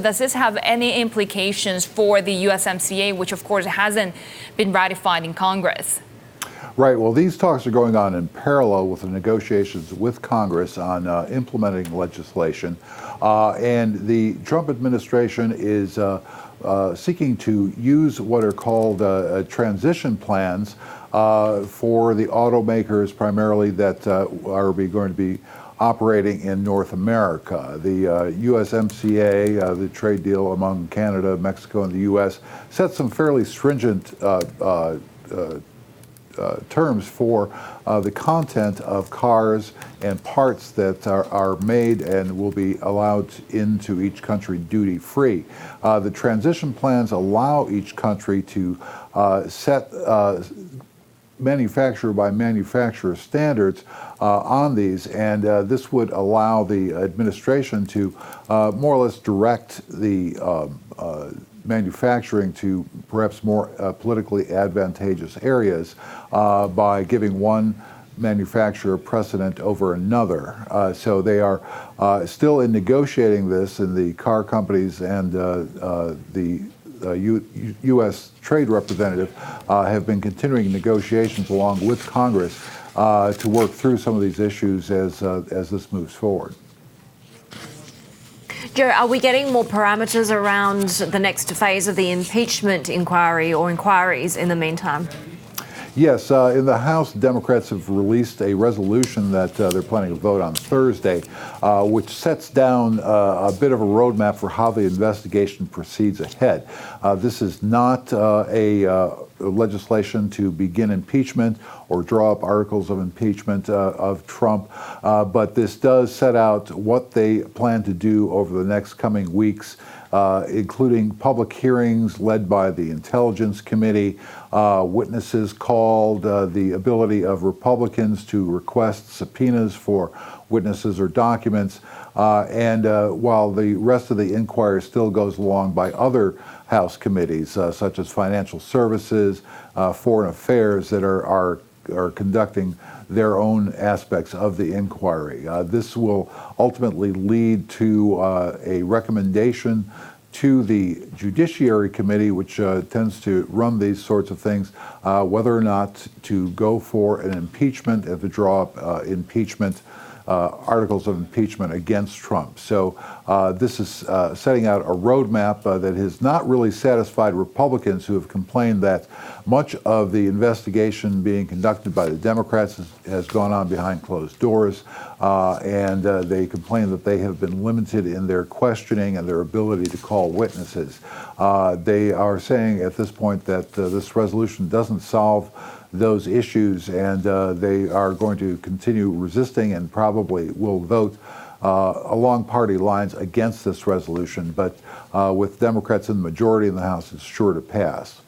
Does this have any implications for the USMCA, which of course hasn't been ratified in Congress? Right. Well, these talks are going on in parallel with the negotiations with Congress on implementing legislation. And the Trump administration is seeking to use what are called transition plans for the automakers primarily that are going to be operating in North America. The USMCA, the trade deal among Canada, Mexico, and the U.S., sets some fairly stringent terms for the content of cars and parts that are made and will be allowed into each country duty-free. The transition plans allow each country to set manufacturer by manufacturer standards on these, and this would allow the administration to more or less direct the manufacturing to perhaps more politically advantageous areas by giving one manufacturer precedent over another. So they are still in negotiating this, and the car companies and the U.S. trade representative have been continuing negotiations along with Congress to work through some of these issues as this moves forward. Joe, are we getting more parameters around the next phase of the impeachment inquiry or inquiries in the meantime? Yes, in the House, Democrats have released a resolution that they're planning to vote on Thursday, which sets down a bit of a roadmap for how the investigation proceeds ahead. This is not a legislation to begin impeachment or draw up articles of impeachment of Trump, but this does set out what they plan to do over the next coming weeks, including public hearings led by the Intelligence Committee, witnesses called, the ability of Republicans to request subpoenas for witnesses or documents, and while the rest of the inquiry still goes along by other House committees, such as Financial Services, Foreign Affairs, that are conducting their own aspects of the inquiry. This will ultimately lead to a recommendation to the Judiciary Committee, which tends to run these sorts of things, whether or not to go for an impeachment and to draw up impeachment articles of impeachment against Trump. So this is setting out a roadmap that has not really satisfied Republicans, who have complained that much of the investigation being conducted by the Democrats has gone on behind closed doors, and they complain that they have been limited in their questioning and their ability to call witnesses. They are saying at this point that this resolution doesn't solve those issues, and they are going to continue resisting and probably will vote along party lines against this resolution. But with Democrats in the majority in the House, it's sure to pass.